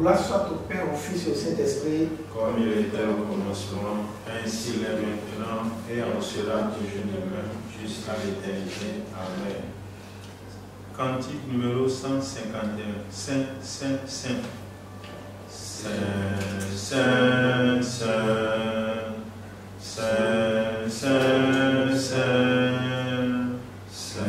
Gloire soit au Père, au Fils et au Saint-Esprit. Comme il était au commencement, ainsi l'est maintenant, et en sera toujours de même, jusqu'à l'éternité. Amen. Cantique numéro 151. Saint, Saint, Saint. Saint, Saint, Saint. Saint, Saint, Saint. Saint,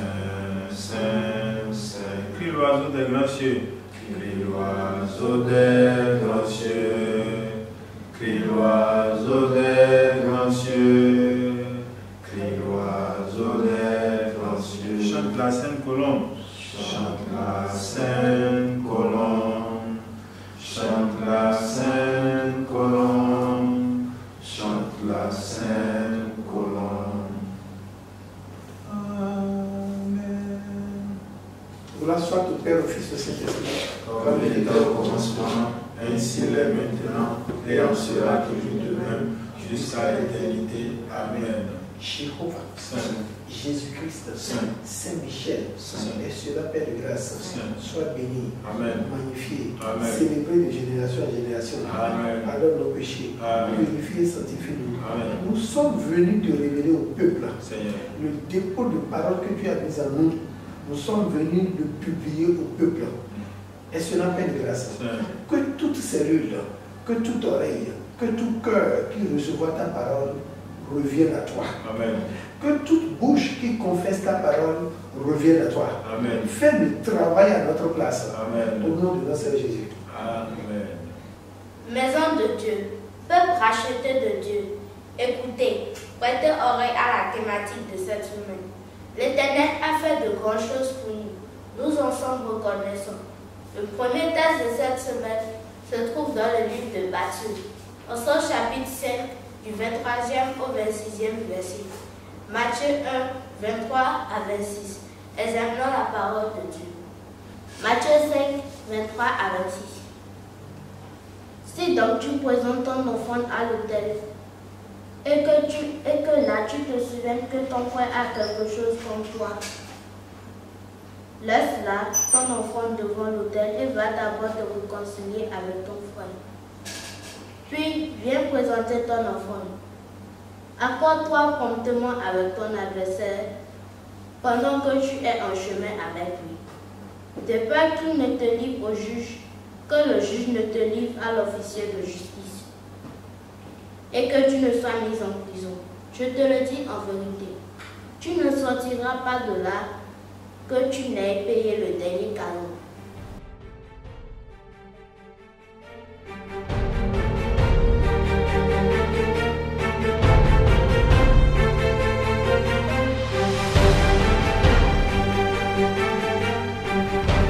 Saint, Saint. Crie l'oiseau des grands cieux. Crie l'oiseau des grands cieux. Crie l'oiseau des grands cieux. Crie l'oiseau des grands cieux. Chante la sainte colombe. Chante la sainte colombe. Chante la sainte colombe. Chante la sainte colombe. Amen. Gloire soit au Père, au Fils et au Saint-Esprit. Comme il était au commencement, ainsi l'est maintenant, et en sera toujours de même, jusqu'à l'éternité. Amen. Jéhovah, Saint, Jésus-Christ, Saint, Saint-Michel, Saint, et cela, Père de grâce, Saint, soit béni, Amen, magnifié, Amen, célébré de génération en génération. Amen, Pardonne nos péchés, Amen, purifié, sanctifie-nous. Amen. Nous sommes venus te révéler au peuple Seigneur, le dépôt de paroles que tu as mis en nous. Nous sommes venus le publier au peuple. Et cela, Père de grâce, Saint, que toute cellule, que toute oreille, que tout cœur qui recevra ta parole revienne à toi. Amen, Que toute bouche qui confesse ta parole revienne à toi. Amen, Fais le travail à notre place. Amen, Au nom de notre Seigneur Jésus. Amen. Maison de Dieu, peuple racheté de Dieu, écoutez, prêtez oreille à la thématique de cette semaine. L'Éternel a fait de grandes choses pour nous. Nous en sommes reconnaissants. Le premier texte de cette semaine se trouve dans le livre de Matthieu, au son chapitre 5, du 23e au 26e verset. Matthieu 1, 23 à 26. Examinons la parole de Dieu. Matthieu 5, 23 à 26. Si donc tu présentes ton offrande à l'autel, et que là tu te souviennes que ton frère a quelque chose contre toi, laisse là ton offrande devant l'autel et va d'abord te réconcilier avec ton frère. Puis viens présenter ton offrande. Accorde-toi promptement avec ton adversaire pendant que tu es en chemin avec lui. De peur qu'il ne te livre au juge, que le juge ne te livre à l'officier de justice et que tu ne sois mis en prison. Je te le dis en vérité, tu ne sortiras pas de là que tu n'aies payé le dernier canon.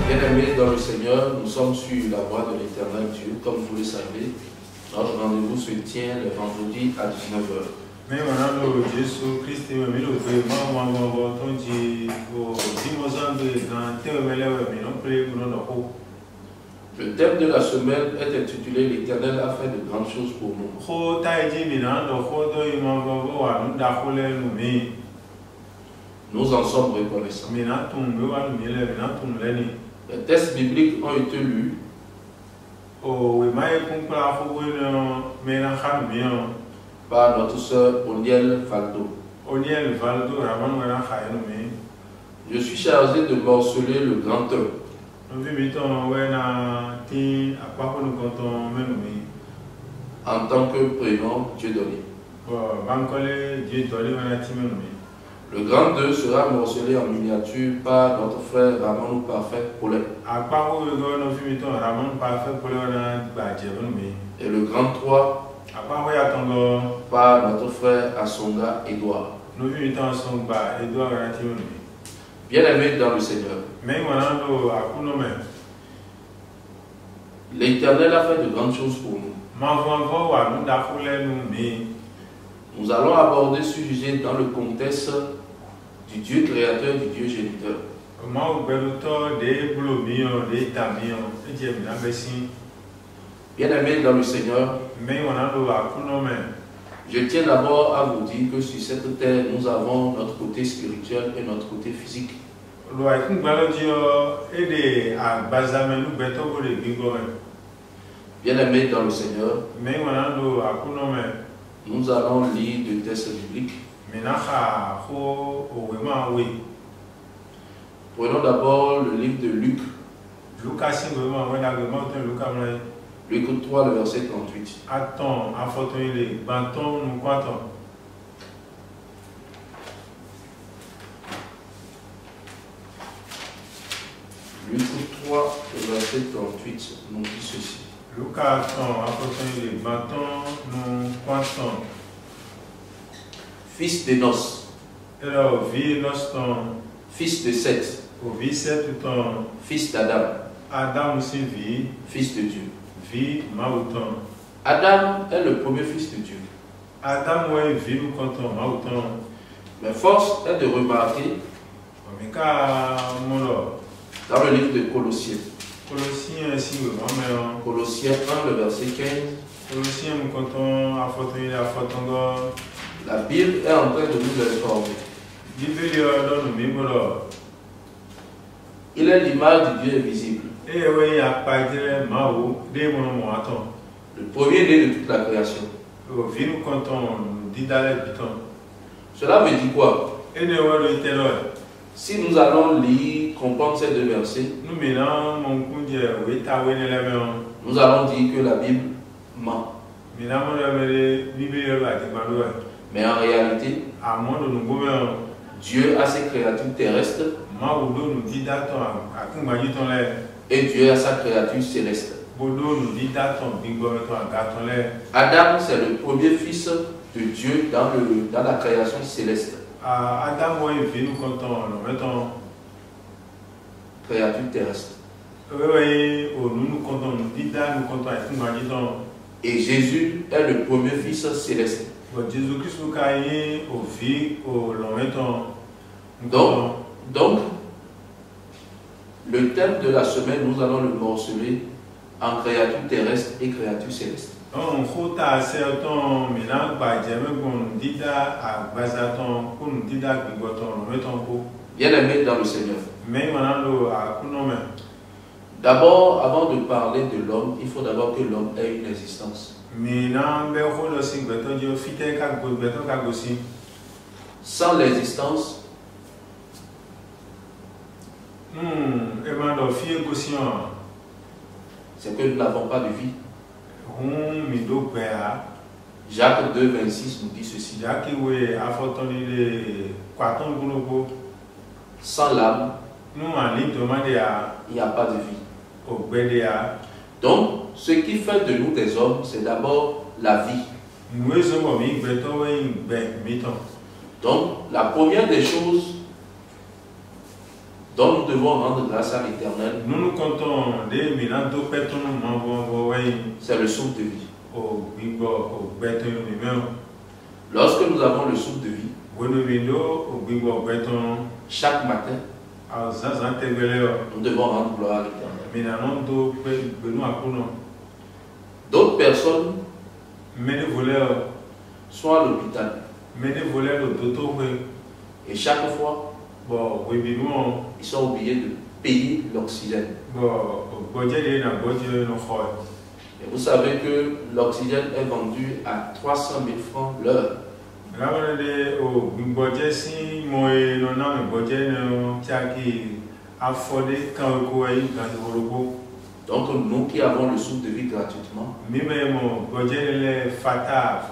Bien-aimés dans le Seigneur, nous sommes sur la voie de l'Éternel Dieu. Comme vous le savez, notre rendez-vous se tient le vendredi à 19h. Mais maintenant, Jésus Christ, il m'a Le thème de la semaine est intitulé L'Éternel a fait de grandes choses pour nous. Nous en sommes reconnaissants. Les textes bibliques ont été lus par notre sœur Oniel Valdo. Je suis chargé de morceler le grand œuvre. En tant que prénom Dieudonné. Le grand 2 sera morcelé en miniature par notre frère Ramon Parfait Paulet. Et le grand 3 par notre frère Asonga Edouard. Bien-aimés dans le Seigneur, l'Éternel a fait de grandes choses pour nous. Nous allons aborder ce sujet dans le contexte du Dieu créateur, du Dieu géniteur. Bien-aimés dans le Seigneur, je tiens d'abord à vous dire que sur cette terre, nous avons notre côté spirituel et notre côté physique. Bien-aimés dans le Seigneur, Mais maintenant, à Kunome, nous allons lire deux textes bibliques. Menacha, Ho, Owema, oui. Prenons d'abord le livre de Luc, Lucas, Singoma, Wenagama, Lucas, Luc 3, le verset 38. Attends, Afotoy, les bâtons, nous croitons. Luc 3, le verset 38 nous dit ceci. Lucas, attends, Afotoy, les bâtons, nous croitons. Fils d'Énos, Alors, vie, noston, fils de Seth, au vie, c'est tout un. fils d'Adam, Adam aussi vie, fils de Dieu. vie, Maouton. Adam est le premier fils de Dieu. Adam, ouais, vie, nous comptons, Maouton. Mais force est de remarquer Mais qu'à mon or, dans le livre de Colossiens, Colossiens, ainsi, mais Colossiens 1, le verset 15, Colossiens, nous comptons, Afotoy, Afotongo. la Bible est en train de nous informer. Bible, dans le Bible, Il est l'image du Dieu invisible, et oui, il n'y a pas de Mao, des moments, attends. le premier-né de toute la création. Au vie, nous comptons, nous dit dans les pitons. Cela veut dire quoi? Et nous, le ténor. Si nous allons lire, comprendre ces deux versets, Nous, maintenant, mon coup de oui, t'as oui, les mains. nous allons dire que la Bible ment. Maintenant, on a mis Bible, là, qui m'a dit, Mais en réalité, à mon de nous gouvernons. Dieu a ses créatures terrestres Maoudo nous dit d'attendre, à qui m'a dit ton lait. et Dieu a sa créature céleste. Bodo nous dit d'attendre, bingo, toi, gâton lait. Adam, c'est le premier fils de Dieu dans la création céleste. Adam, moi, il fait nous comptons, nous mettons. Créature terrestre. Oui, nous comptons, nous dit d'attendre, nous comptons, à qui m'a dit ton. Et Jésus est le premier fils céleste. Jésus-Christ, nous caillons, au vie, au long, mettons. Donc, le thème de la semaine, nous allons le morceler en créature terrestre et créature céleste. On faut à certains mélanges, bah, j'aime qu'on nous dit à Bazaton, qu'on nous dit à Bigoton, nous mettons pour. Bien-aimés dans le Seigneur. Mais maintenant, à Kounome. D'abord, avant de parler de l'homme, il faut d'abord que l'homme ait une existence. Maintenant, ben, on aussi, beton, je fitais qu'à beton, qu'à aussi. Sans l'existence, Et maintenant, fille, caution. c'est que nous n'avons pas de vie. Mido père. Jacques 2, 26 nous dit ceci. Jacques, oui, a fortoni les quartons boulot. Sans l'âme, Nous, en ligne, demandez à. il n'y a pas de vie. Au BDA. Donc, ce qui fait de nous des hommes, c'est d'abord la vie. Nous sommes mis, beton, oui, ben, mettons. Donc, la première des choses dont nous devons rendre grâce à l'Éternel, Nous nous comptons des milans de pétons, c'est le souffle de vie. au bingo, au béton, numéro. Lorsque nous avons le souffle de vie, Bueno window, au bingo, béton, chaque matin, à Zazan Tebele, nous devons rendre gloire à l'Éternel. Minanon do Benoît Akuno. D'autres personnes Mene voleur, sont à l'hôpital mene voleur, le doto, et chaque fois, bon, oui, binou, ils sont obligés de payer l'oxygène. bon, Bodje, na Bodje, no Foy. Et vous savez que l'oxygène est vendu à 300 000 francs l'heure. Là, on est au Bodje, si moi, non, non, Bodje, no, Tiaki, affordé, quand on court, dans le robot. Donc nous qui avons le souffle de vie gratuitement, Même Bodje, les fata,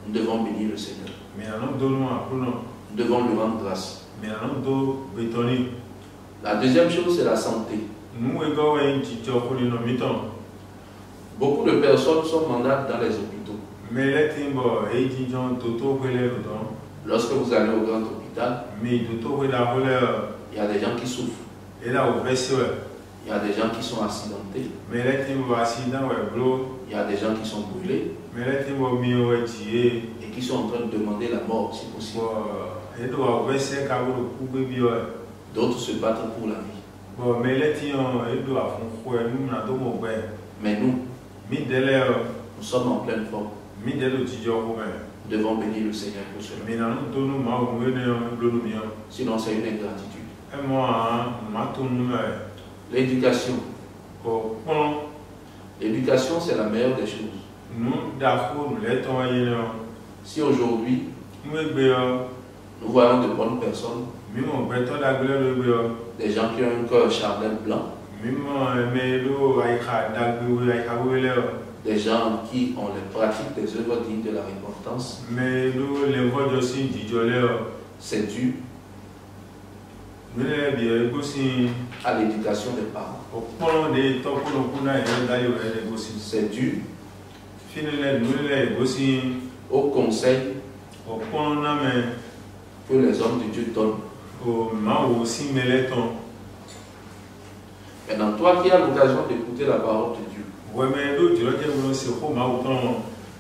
nous devons bénir le Seigneur. Minanon do no Akuno. Nous devons lui rendre grâce. Minanon do Betoni. La deuxième chose, c'est la santé. Nous, ego, et Tito, no miton. Beaucoup de personnes sont malades dans les hôpitaux. Mais les timbo, et Tijon, Toto, le don. Lorsque vous allez au grand hôpital, Mais Toto, la voleur. il y a des gens qui souffrent. Et là, au vaisseau. Il y a des gens qui sont accidentés. Mais les timbo, accident, ouais, blo. Il y a des gens qui sont brûlés Mais les timbo, mio, ouais, tié. et qui sont en train de demander la mort si possible. Bon, et doit, au vaisseau, cabot, coupe, bio. D'autres se battent pour la vie. Bon, mais les timbo, et doit, font quoi, nous, n'a pas mon père. Mais nous, Mi délai, nous sommes en pleine forme. mi délai, Tijon, Nous devons bénir le Seigneur pour cela. mais non, nous, ma, ou, nous, Sinon, c'est une ingratitude. et moi, ma tourne, L'éducation. bon, L'éducation, c'est la meilleure des choses. Si aujourd'hui, nous voyons de bonnes personnes, des gens qui ont un cœur charnel blanc, des gens qui ont les pratiques des œuvres dignes de la repentance, c'est dû à l'éducation des parents. C'est dû au conseil que les hommes de Dieu donnent. Maintenant, toi qui as l'occasion d'écouter la parole de Dieu,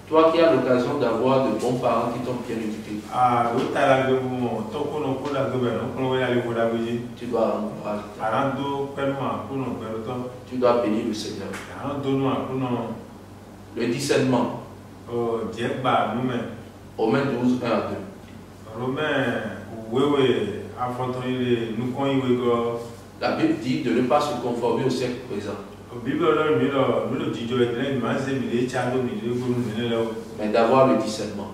toi qui as l'occasion d'avoir de bons parents qui t'ont bien éduqué, tu dois encourager. Tu dois bénir le Seigneur. Le discernement. Romains 12, 1 à 2. La Bible dit de ne pas se conformer au siècle présent, mais d'avoir le discernement.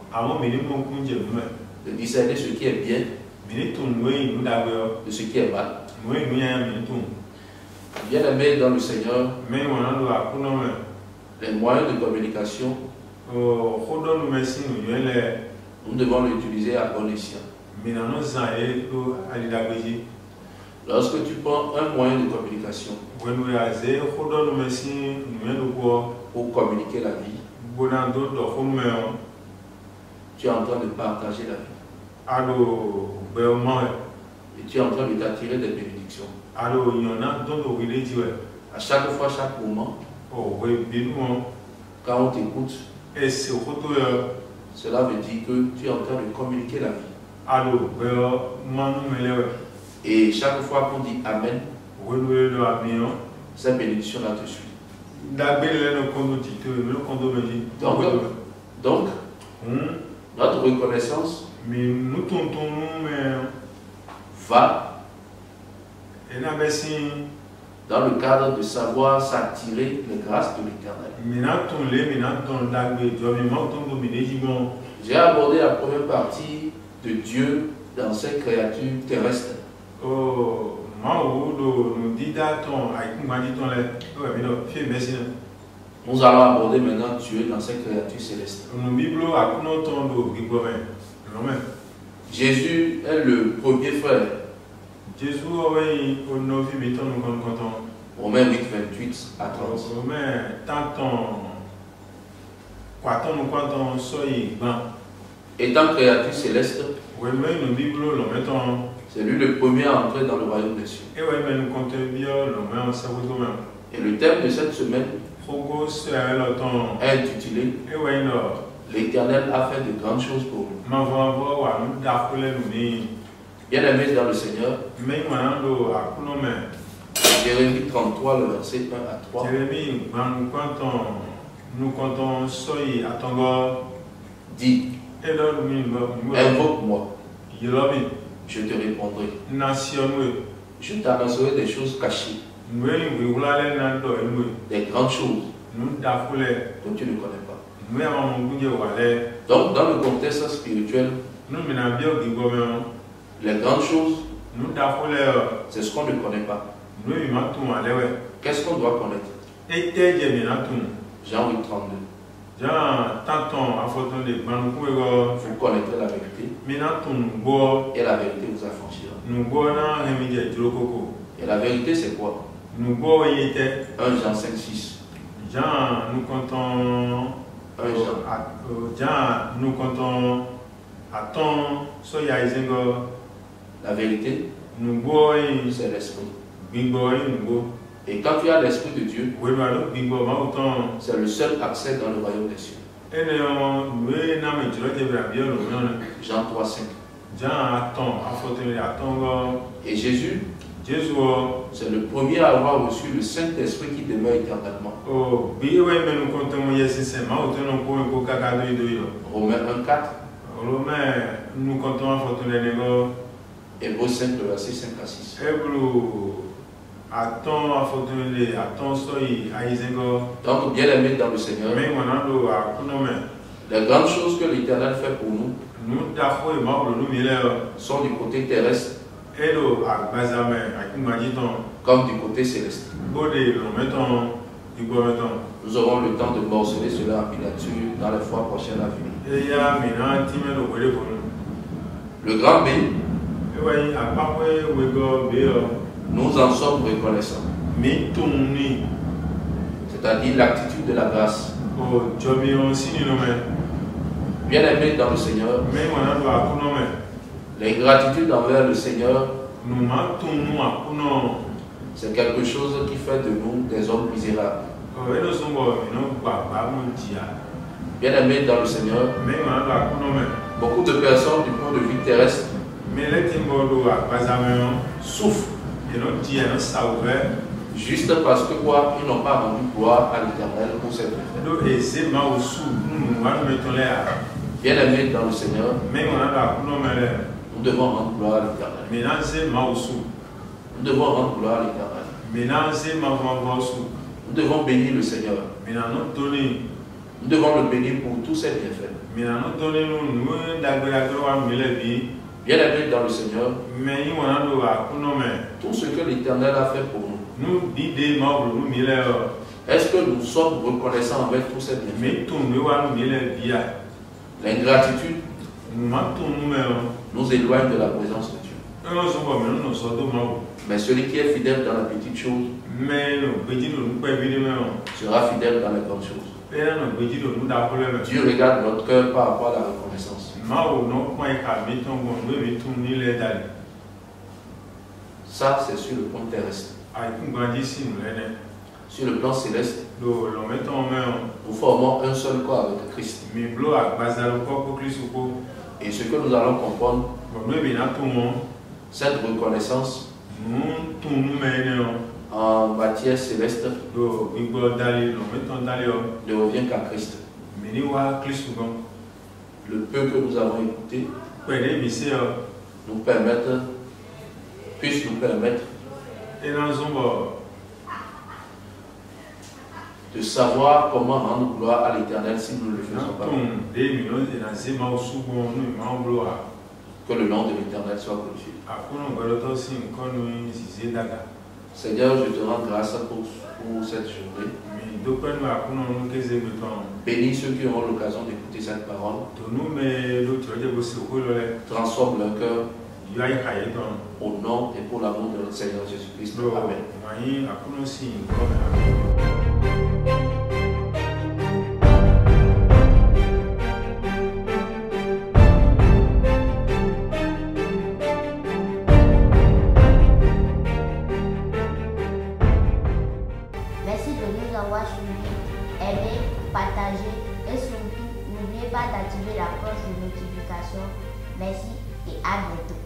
De discerner ce qui est bien de ce qui est mal. Bien-aimés dans le Seigneur, les moyens de communication, nous devons l'utiliser à bon escient. Lorsque tu prends un moyen de communication pour communiquer la vie, tu es en train de partager la vie. Et tu es en train de t'attirer des bénédictions. À chaque fois, chaque moment, quand on t'écoute, cela veut dire que tu es en train de communiquer la vie. Et chaque fois qu'on dit Amen, cette bénédiction-là te suit. Donc, notre reconnaissance va dans le cadre de savoir s'attirer les grâces de l'Éternel. J'ai abordé la première partie de Dieu dans ses créatures terrestres. Nous allons aborder maintenant Dieu dans ses créatures célestes. Jésus est le premier frère. Romains 8, 28 à 30. Étant créature céleste, c'est lui le premier à entrer dans le royaume des cieux. Et le thème de cette semaine est intitulé L'Éternel a fait de grandes choses pour nous. Bien-aimés dans le Seigneur, Jérémie 33, le verset 1 à 3. Dit, invoque-moi, je te répondrai. Je t'annoncerai des choses cachées, des grandes choses dont tu ne connais pas. Donc, dans le contexte spirituel, les grandes choses, c'est ce qu'on ne connaît pas. Qu'est-ce qu'on doit connaître? Jean 8, 32. Vous connaîtrez la vérité, et la vérité vous affranchira. Et la vérité, c'est quoi? 1 Jean 5, 6. La vérité, c'est l'esprit. Et quand tu as l'esprit de Dieu, c'est le seul accès dans le royaume des cieux. Jean 3, 5. Et Jésus, c'est le premier à avoir reçu le Saint-Esprit qui demeure éternellement. Romains 1, 4. Hébreux 5, le verset 5 à 6. Donc, bien aimés dans le Seigneur, les grandes choses que l'Éternel fait pour nous sont du côté terrestre comme du côté céleste. Nous aurons le temps de morceler cela en miniature dans les fois prochaines à venir. Le grand B, nous en sommes reconnaissants. C'est-à-dire l'attitude de la grâce. Bien aimé dans le Seigneur, l'ingratitude envers le Seigneur, c'est quelque chose qui fait de nous des hommes misérables. Bien aimé dans le Seigneur, beaucoup de personnes du point de vue terrestre souffrent juste parce que quoi, ils n'ont pas rendu gloire à l'Éternel pour cette affaire. Bien aimé dans le Seigneur, nous devons rendre gloire à l'Éternel. Nous devons rendre gloire à l'Éternel. Nous devons bénir le Seigneur. Nous devons le bénir pour tous ses bienfaits. Bien aimé dans le Seigneur, tout ce que l'Éternel a fait pour nous, est-ce que nous sommes reconnaissants envers tous ces bienfaits? L'ingratitude nous éloigne de la présence de Dieu. Mais celui qui est fidèle dans la petite chose sera fidèle dans les grandes choses. Dieu regarde notre cœur par rapport à la reconnaissance. Ça, c'est sur le plan terrestre. Sur le plan céleste, nous formons un seul corps avec Christ. Et ce que nous allons comprendre, cette reconnaissance en matière céleste ne revient qu'à Christ. Le peu que nous avons écouté puisse nous permettre de savoir comment rendre gloire à l'Éternel si nous ne le faisons pas. Que le nom de l'Éternel soit glorifié. Seigneur, je te rends grâce pour cette journée. Bénis ceux qui auront l'occasion d'écouter cette parole. Transforme leur cœur au nom et pour l'amour de notre Seigneur Jésus-Christ. Amen. Merci de nous avoir suivis, aimés, partagés et surtout, n'oubliez pas d'activer la cloche de notification. Merci et à bientôt.